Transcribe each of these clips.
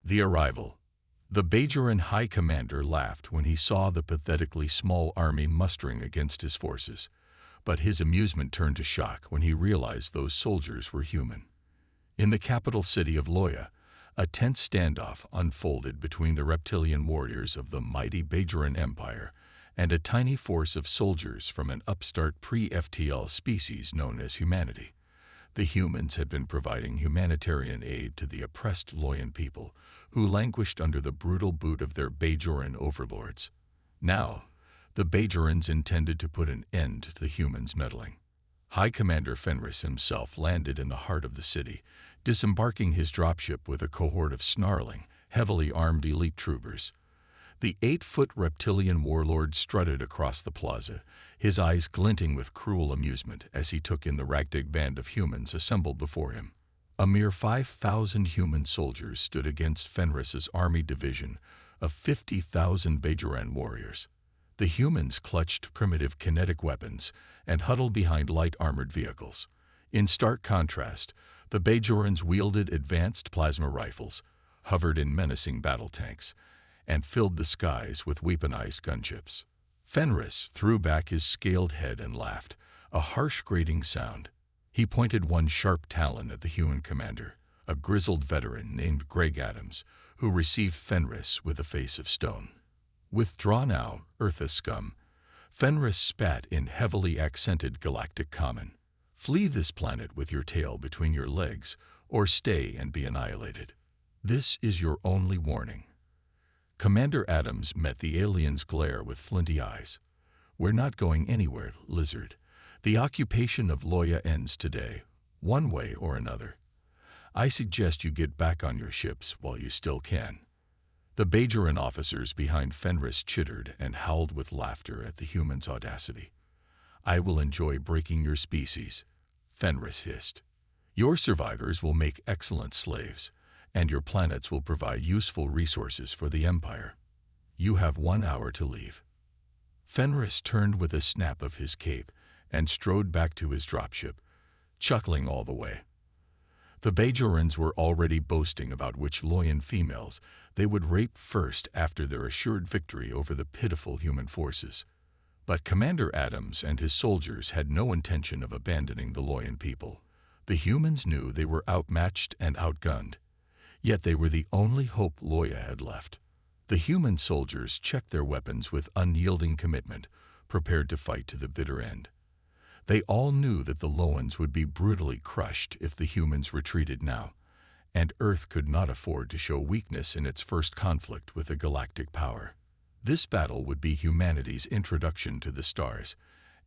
The arrival. The Bajoran High Commander laughed when he saw the pathetically small army mustering against his forces, but his amusement turned to shock when he realized those soldiers were human. In the capital city of Loya, a tense standoff unfolded between the reptilian warriors of the mighty Bajoran Empire and a tiny force of soldiers from an upstart pre-FTL species known as humanity. The humans had been providing humanitarian aid to the oppressed Loyan people, who languished under the brutal boot of their Bajoran overlords. Now, the Bajorans intended to put an end to the humans' meddling. High Commander Fenris himself landed in the heart of the city, disembarking his dropship with a cohort of snarling, heavily armed elite troopers. The 8-foot reptilian warlord strutted across the plaza, his eyes glinting with cruel amusement as he took in the ragtag band of humans assembled before him. A mere 5,000 human soldiers stood against Fenris's army division of 50,000 Bajoran warriors. The humans clutched primitive kinetic weapons and huddled behind light armored vehicles. In stark contrast, the Bajorans wielded advanced plasma rifles, hovered in menacing battle tanks, and filled the skies with weaponized gunships. Fenris threw back his scaled head and laughed, a harsh grating sound. He pointed one sharp talon at the human commander, a grizzled veteran named Greg Adams, who received Fenris with a face of stone. Withdraw now, Eartha scum, Fenris spat in heavily accented galactic common. Flee this planet with your tail between your legs, or stay and be annihilated. This is your only warning. Commander Adams met the alien's glare with flinty eyes. We're not going anywhere, lizard. The occupation of Loya ends today, one way or another. I suggest you get back on your ships while you still can. The Bajoran officers behind Fenris chittered and howled with laughter at the human's audacity. I will enjoy breaking your species, Fenris hissed. Your survivors will make excellent slaves, and your planets will provide useful resources for the Empire. You have 1 hour to leave. Fenris turned with a snap of his cape and strode back to his dropship, chuckling all the way. The Bajorans were already boasting about which Loyan females they would rape first after their assured victory over the pitiful human forces. But Commander Adams and his soldiers had no intention of abandoning the Loyan people. The humans knew they were outmatched and outgunned, yet they were the only hope Loya had left. The human soldiers checked their weapons with unyielding commitment, prepared to fight to the bitter end. They all knew that the Loans would be brutally crushed if the humans retreated now, and Earth could not afford to show weakness in its first conflict with a galactic power. This battle would be humanity's introduction to the stars,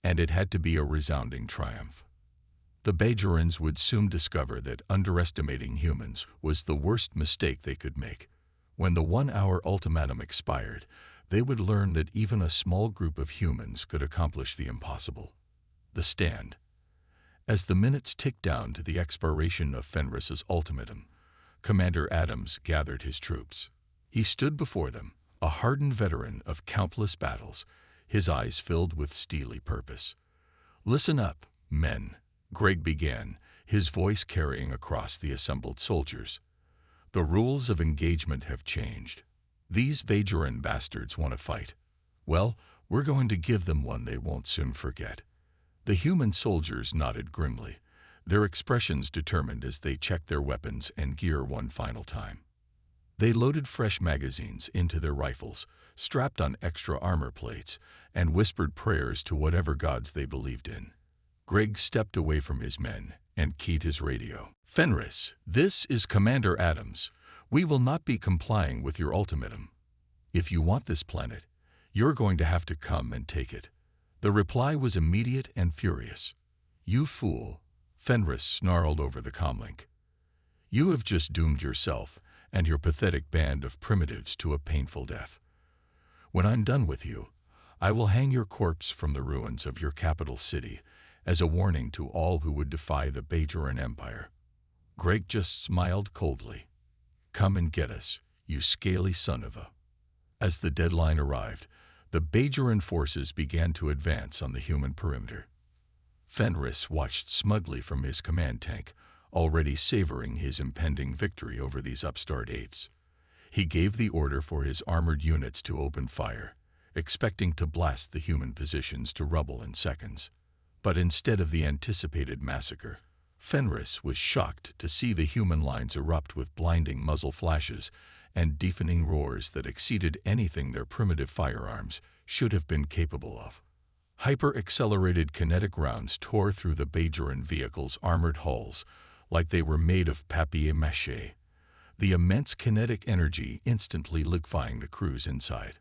and it had to be a resounding triumph. The Bajorans would soon discover that underestimating humans was the worst mistake they could make. When the 1-hour ultimatum expired, they would learn that even a small group of humans could accomplish the impossible. The stand. As the minutes ticked down to the expiration of Fenris's ultimatum, Commander Adams gathered his troops. He stood before them, a hardened veteran of countless battles, his eyes filled with steely purpose. Listen up, men, Greg began, his voice carrying across the assembled soldiers. The rules of engagement have changed. These Bajoran bastards want to fight. Well, we're going to give them one they won't soon forget. The human soldiers nodded grimly, their expressions determined as they checked their weapons and gear one final time. They loaded fresh magazines into their rifles, strapped on extra armor plates, and whispered prayers to whatever gods they believed in. Greg stepped away from his men and keyed his radio. Fenris, this is Commander Adams. We will not be complying with your ultimatum. If you want this planet, you're going to have to come and take it. The reply was immediate and furious. You fool, Fenris snarled over the comlink. You have just doomed yourself and your pathetic band of primitives to a painful death. When I'm done with you, I will hang your corpse from the ruins of your capital city as a warning to all who would defy the Bajoran Empire. Greg just smiled coldly. Come and get us, you scaly son of a... As the deadline arrived, the Bajoran forces began to advance on the human perimeter. Fenris watched smugly from his command tank, already savoring his impending victory over these upstart apes. He gave the order for his armored units to open fire, expecting to blast the human positions to rubble in seconds. But instead of the anticipated massacre, Fenris was shocked to see the human lines erupt with blinding muzzle flashes and deafening roars that exceeded anything their primitive firearms should have been capable of. Hyper-accelerated kinetic rounds tore through the Bajoran vehicle's armored hulls like they were made of papier-mâché, the immense kinetic energy instantly liquefying the crews inside.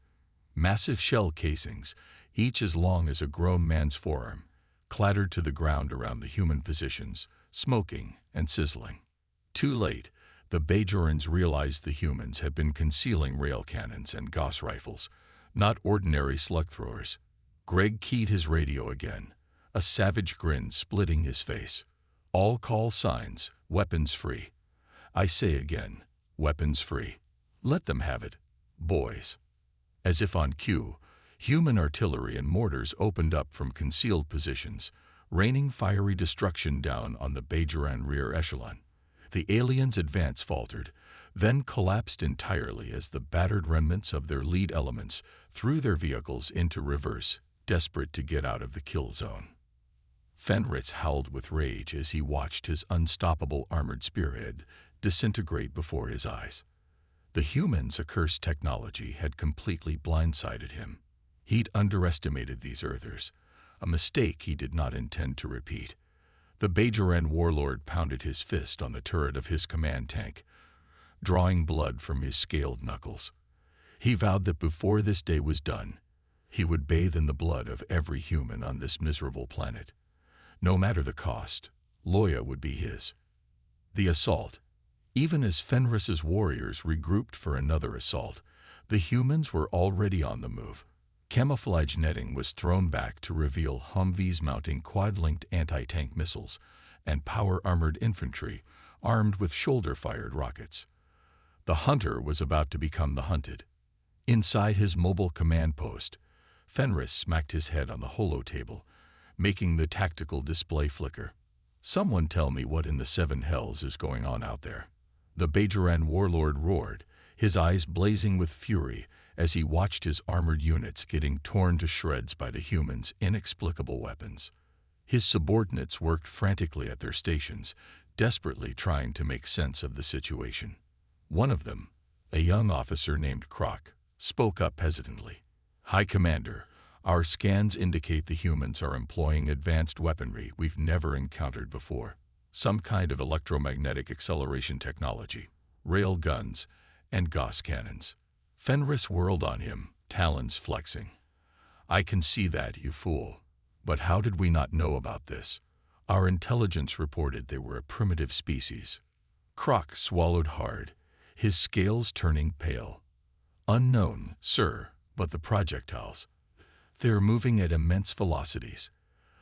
Massive shell casings, each as long as a grown man's forearm, clattered to the ground around the human positions, smoking and sizzling. Too late, the Bajorans realized the humans had been concealing rail cannons and Gauss rifles, not ordinary slug throwers. Greg keyed his radio again, a savage grin splitting his face. All call signs, weapons free. I say again, weapons free. Let them have it, boys. As if on cue, human artillery and mortars opened up from concealed positions, raining fiery destruction down on the Bajoran rear echelon. The aliens' advance faltered, then collapsed entirely as the battered remnants of their lead elements threw their vehicles into reverse, desperate to get out of the kill zone. Fenris howled with rage as he watched his unstoppable armored spearhead disintegrate before his eyes. The humans' accursed technology had completely blindsided him. He'd underestimated these Earthers, a mistake he did not intend to repeat. The Bajoran warlord pounded his fist on the turret of his command tank, drawing blood from his scaled knuckles. He vowed that before this day was done, he would bathe in the blood of every human on this miserable planet. No matter the cost, Loya would be his. The assault. Even as Fenris's warriors regrouped for another assault, the humans were already on the move. Camouflage netting was thrown back to reveal Humvees mounting quad-linked anti-tank missiles and power-armored infantry armed with shoulder-fired rockets. The hunter was about to become the hunted. Inside his mobile command post, Fenris smacked his head on the holotable, making the tactical display flicker. Someone tell me what in the seven hells is going on out there. The Bajoran warlord roared, his eyes blazing with fury as he watched his armored units getting torn to shreds by the humans' inexplicable weapons. His subordinates worked frantically at their stations, desperately trying to make sense of the situation. One of them, a young officer named Croc, spoke up hesitantly. "High Commander, our scans indicate the humans are employing advanced weaponry we've never encountered before. Some kind of electromagnetic acceleration technology, rail guns, and Gauss cannons." Fenris whirled on him, talons flexing. "I can see that, you fool. But how did we not know about this? Our intelligence reported they were a primitive species." Croc swallowed hard, his scales turning pale. "Unknown, sir, but the projectiles. They're moving at immense velocities.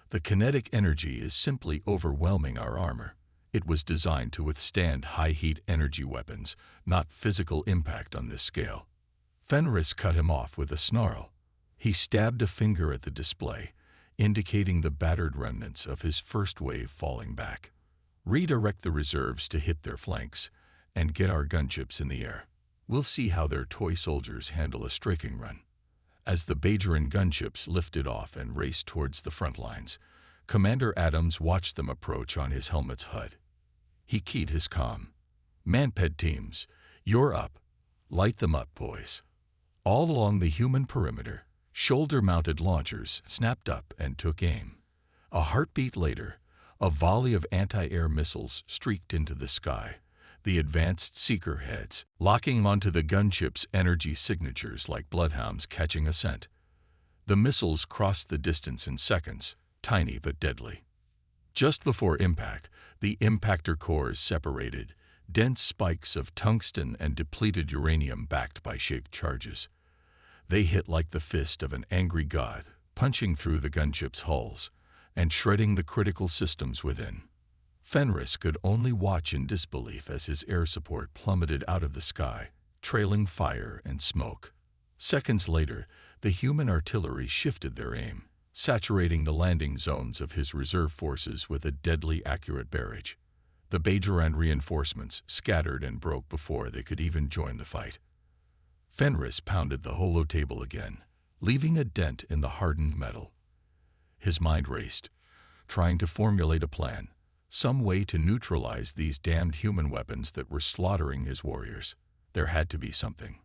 The kinetic energy is simply overwhelming our armor. It was designed to withstand high-heat energy weapons, not physical impact on this scale." Fenris cut him off with a snarl. He stabbed a finger at the display, indicating the battered remnants of his first wave falling back. "Redirect the reserves to hit their flanks, and get our gunships in the air. We'll see how their toy soldiers handle a striking run." As the Bajoran gunships lifted off and raced towards the front lines, Commander Adams watched them approach on his helmet's HUD. He keyed his comm. "Manped teams, you're up. Light them up, boys." All along the human perimeter, shoulder-mounted launchers snapped up and took aim. A heartbeat later, a volley of anti-air missiles streaked into the sky, the advanced seeker heads locking onto the gunship's energy signatures like bloodhounds catching a scent. The missiles crossed the distance in seconds, tiny but deadly. Just before impact, the impactor cores separated, dense spikes of tungsten and depleted uranium backed by shaped charges. They hit like the fist of an angry god, punching through the gunship's hulls and shredding the critical systems within. Fenris could only watch in disbelief as his air support plummeted out of the sky, trailing fire and smoke. Seconds later, the human artillery shifted their aim, saturating the landing zones of his reserve forces with a deadly accurate barrage. The Bajoran reinforcements scattered and broke before they could even join the fight. Fenris pounded the holo table again, leaving a dent in the hardened metal. His mind raced, trying to formulate a plan, some way to neutralize these damned human weapons that were slaughtering his warriors. There had to be something.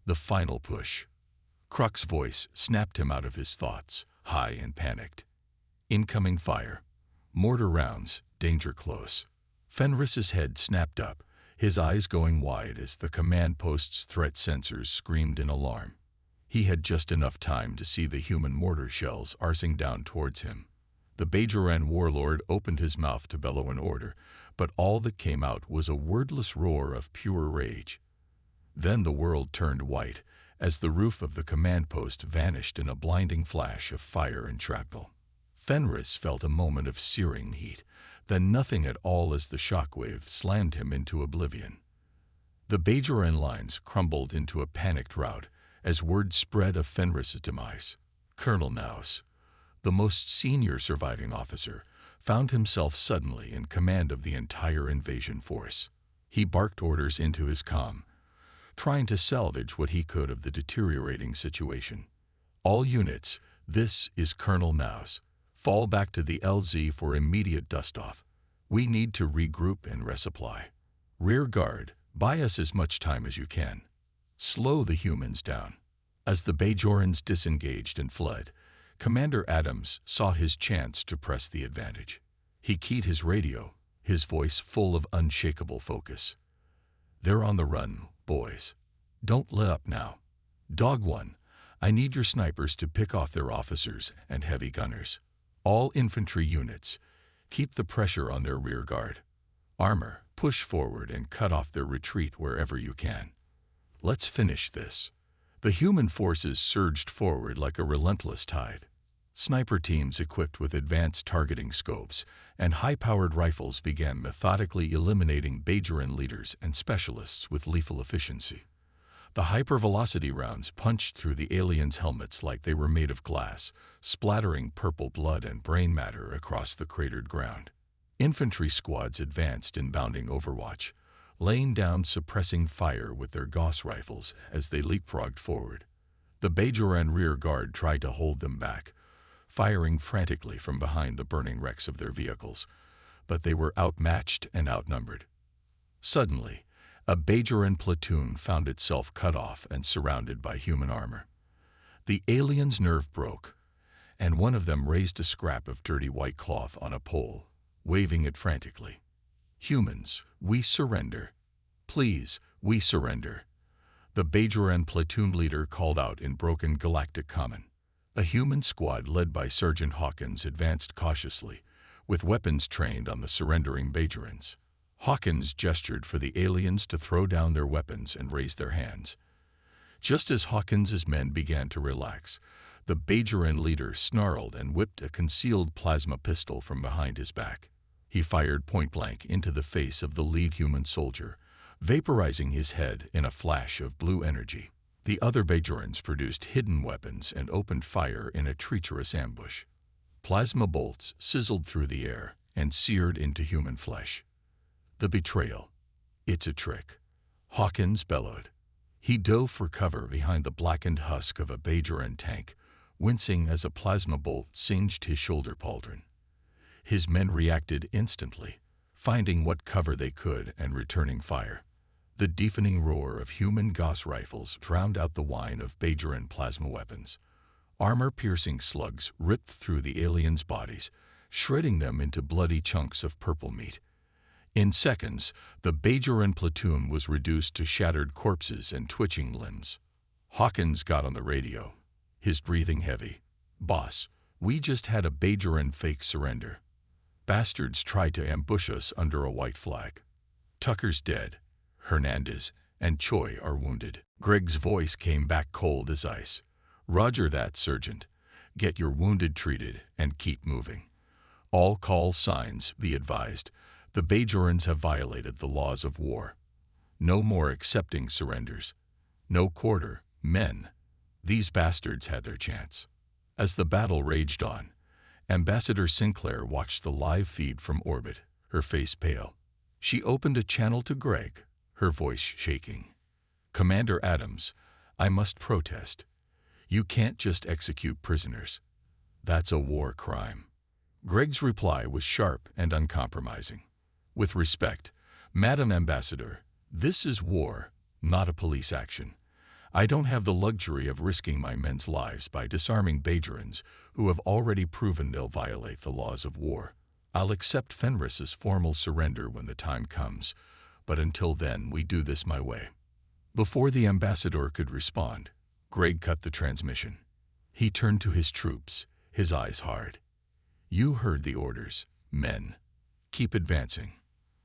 The final push. Kruk's voice snapped him out of his thoughts, high and panicked. Incoming fire. Mortar rounds, danger close. Fenris's head snapped up, his eyes going wide as the command post's threat sensors screamed in alarm. He had just enough time to see the human mortar shells arsing down towards him. The Bajoran warlord opened his mouth to bellow an order, but all that came out was a wordless roar of pure rage. Then the world turned white as the roof of the command post vanished in a blinding flash of fire and shrapnel. Fenris felt a moment of searing heat, then nothing at all as the shockwave slammed him into oblivion. The Bajoran lines crumbled into a panicked rout as word spread of Fenris's demise. Colonel Naus, the most senior surviving officer, found himself suddenly in command of the entire invasion force. He barked orders into his comm, trying to salvage what he could of the deteriorating situation. All units, this is Colonel Naus. Fall back to the LZ for immediate dust-off. We need to regroup and resupply. Rear guard, buy us as much time as you can. Slow the humans down. As the Bajorans disengaged and fled, Commander Adams saw his chance to press the advantage. He keyed his radio, his voice full of unshakable focus. They're on the run, boys. Don't let up now. Dog 1, I need your snipers to pick off their officers and heavy gunners. All infantry units, keep the pressure on their rear guard. Armor, push forward and cut off their retreat wherever you can. Let's finish this. The human forces surged forward like a relentless tide. Sniper teams equipped with advanced targeting scopes and high-powered rifles began methodically eliminating Bajoran leaders and specialists with lethal efficiency. The hypervelocity rounds punched through the aliens' helmets like they were made of glass, splattering purple blood and brain matter across the cratered ground. Infantry squads advanced in bounding overwatch, laying down suppressing fire with their Gauss rifles as they leapfrogged forward. The Bajoran rear guard tried to hold them back, firing frantically from behind the burning wrecks of their vehicles, but they were outmatched and outnumbered. Suddenly, a Bajoran platoon found itself cut off and surrounded by human armor. The aliens' nerve broke, and one of them raised a scrap of dirty white cloth on a pole, waving it frantically. Humans, we surrender. Please, we surrender. The Bajoran platoon leader called out in broken galactic common. A human squad led by Sergeant Hawkins advanced cautiously, with weapons trained on the surrendering Bajorans. Hawkins gestured for the aliens to throw down their weapons and raise their hands. Just as Hawkins's men began to relax, the Bajoran leader snarled and whipped a concealed plasma pistol from behind his back. He fired point-blank into the face of the lead human soldier, vaporizing his head in a flash of blue energy. The other Bajorans produced hidden weapons and opened fire in a treacherous ambush. Plasma bolts sizzled through the air and seared into human flesh. The betrayal. It's a trick. Hawkins bellowed. He dove for cover behind the blackened husk of a Bajoran tank, wincing as a plasma bolt singed his shoulder pauldron. His men reacted instantly, finding what cover they could and returning fire. The deafening roar of human Gauss rifles drowned out the whine of Bajoran plasma weapons. Armor-piercing slugs ripped through the aliens' bodies, shredding them into bloody chunks of purple meat. In seconds, the Bajoran platoon was reduced to shattered corpses and twitching limbs. Hawkins got on the radio, his breathing heavy. "Boss, we just had a Bajoran fake surrender. Bastards tried to ambush us under a white flag. Tucker's dead. Hernandez and Choi are wounded." Greg's voice came back cold as ice. "Roger that, Sergeant. Get your wounded treated and keep moving. All call signs, be advised. The Bajorans have violated the laws of war. No more accepting surrenders. No quarter, men. These bastards had their chance." As the battle raged on, Ambassador Sinclair watched the live feed from orbit, her face pale. She opened a channel to Greg, her voice shaking. "Commander Adams, I must protest. You can't just execute prisoners. That's a war crime. Greg's reply was sharp and uncompromising. With respect, Madam Ambassador, this is war, not a police action. I don't have the luxury of risking my men's lives by disarming Bajorans who have already proven they'll violate the laws of war. I'll accept Fenris's formal surrender when the time comes, but until then we do this my way. Before the ambassador could respond, Greg cut the transmission. He turned to his troops, his eyes hard. You heard the orders, men. Keep advancing.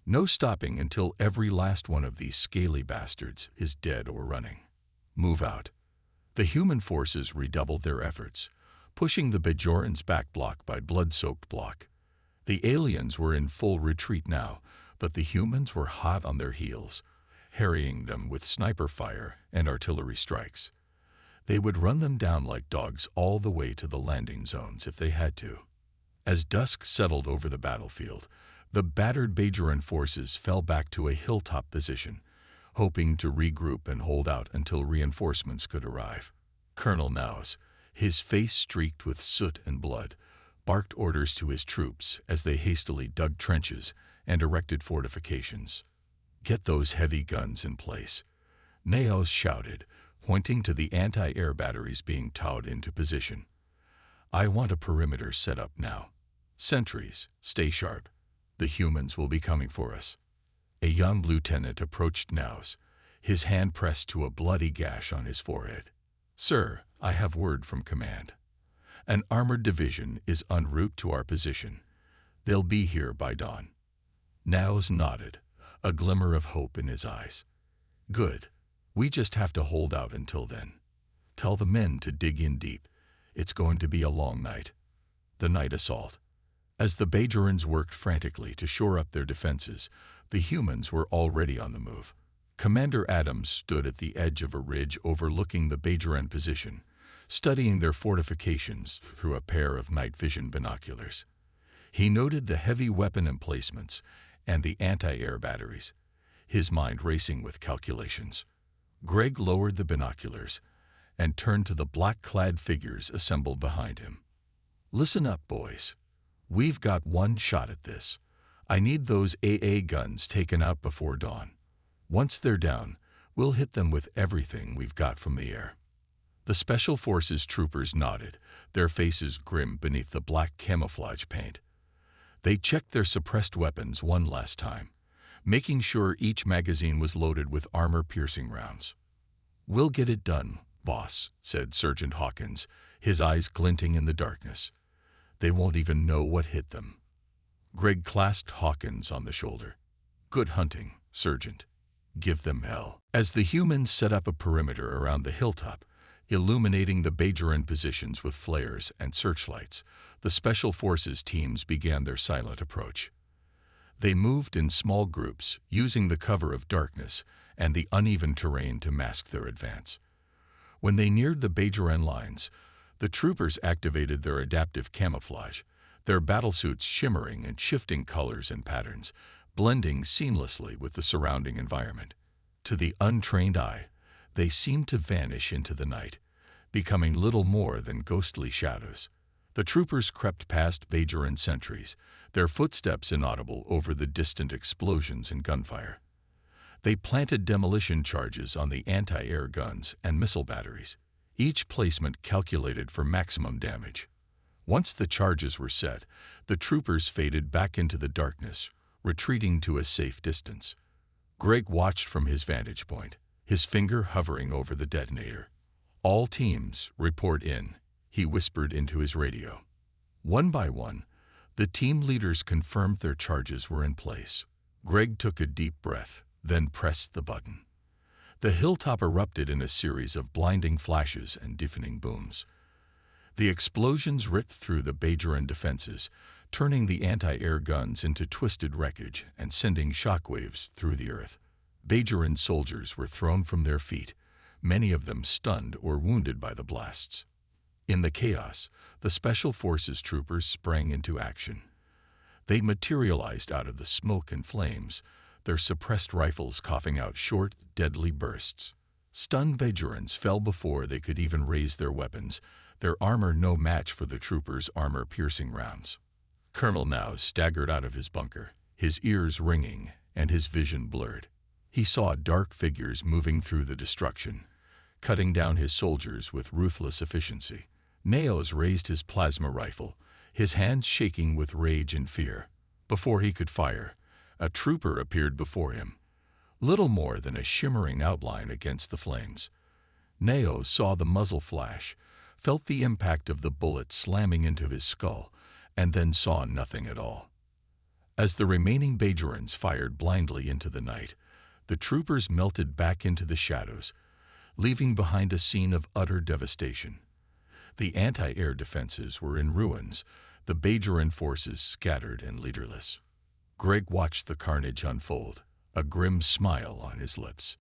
No stopping until every last one of these scaly bastards is dead or running. Move out. The human forces redoubled their efforts, pushing the Bajorans back block by blood-soaked block. The aliens were in full retreat now, but the humans were hot on their heels, harrying them with sniper fire and artillery strikes. They would run them down like dogs all the way to the landing zones if they had to. As dusk settled over the battlefield, the battered Bajoran forces fell back to a hilltop position, hoping to regroup and hold out until reinforcements could arrive. Colonel Naus, his face streaked with soot and blood, barked orders to his troops as they hastily dug trenches and erected fortifications. Get those heavy guns in place, Naos shouted, pointing to the anti-air batteries being towed into position. I want a perimeter set up now. Sentries, stay sharp. The humans will be coming for us. A young lieutenant approached Naus, his hand pressed to a bloody gash on his forehead. Sir, I have word from command. An armored division is en route to our position. They'll be here by dawn. Naus nodded, a glimmer of hope in his eyes. Good. We just have to hold out until then. Tell the men to dig in deep. It's going to be a long night. The night assault. As the Bajorans worked frantically to shore up their defenses, the humans were already on the move. Commander Adams stood at the edge of a ridge overlooking the Bajoran position, studying their fortifications through a pair of night vision binoculars. He noted the heavy weapon emplacements and the anti-air batteries, his mind racing with calculations. Greg lowered the binoculars and turned to the black-clad figures assembled behind him. Listen up, boys. We've got one shot at this. I need those AA guns taken out before dawn. Once they're down, we'll hit them with everything we've got from the air. The Special Forces troopers nodded, their faces grim beneath the black camouflage paint. They checked their suppressed weapons one last time, making sure each magazine was loaded with armor-piercing rounds. We'll get it done, boss, said Sergeant Hawkins, his eyes glinting in the darkness. They won't even know what hit them. Greg clasped Hawkins on the shoulder. Good hunting, Sergeant. Give them hell. As the humans set up a perimeter around the hilltop, illuminating the Bajoran positions with flares and searchlights, the Special Forces teams began their silent approach. They moved in small groups, using the cover of darkness and the uneven terrain to mask their advance. When they neared the Bajoran lines, the troopers activated their adaptive camouflage, their battlesuits shimmering in shifting colors and patterns, blending seamlessly with the surrounding environment. To the untrained eye, they seemed to vanish into the night, becoming little more than ghostly shadows. The troopers crept past Bajoran sentries, their footsteps inaudible over the distant explosions and gunfire. They planted demolition charges on the anti-air guns and missile batteries, each placement calculated for maximum damage. Once the charges were set, the troopers faded back into the darkness, retreating to a safe distance. Greg watched from his vantage point, his finger hovering over the detonator. All teams, report in, he whispered into his radio. One by one, the team leaders confirmed their charges were in place. Greg took a deep breath, then pressed the button. The hilltop erupted in a series of blinding flashes and deafening booms. The explosions ripped through the Bajoran defenses, turning the anti-air guns into twisted wreckage and sending shockwaves through the earth. Bajoran soldiers were thrown from their feet, many of them stunned or wounded by the blasts. In the chaos, the Special Forces troopers sprang into action. They materialized out of the smoke and flames, their suppressed rifles coughing out short, deadly bursts. Stunned Bajorans fell before they could even raise their weapons, their armor no match for the troopers' armor-piercing rounds. Colonel Now staggered out of his bunker, his ears ringing and his vision blurred. He saw dark figures moving through the destruction, cutting down his soldiers with ruthless efficiency. Naos raised his plasma rifle, his hands shaking with rage and fear. Before he could fire, a trooper appeared before him, little more than a shimmering outline against the flames. Naos saw the muzzle flash, felt the impact of the bullet slamming into his skull, and then saw nothing at all. As the remaining Bajorans fired blindly into the night, the troopers melted back into the shadows, leaving behind a scene of utter devastation. The anti-air defenses were in ruins, the Bajoran forces scattered and leaderless. Greg watched the carnage unfold, a grim smile on his lips.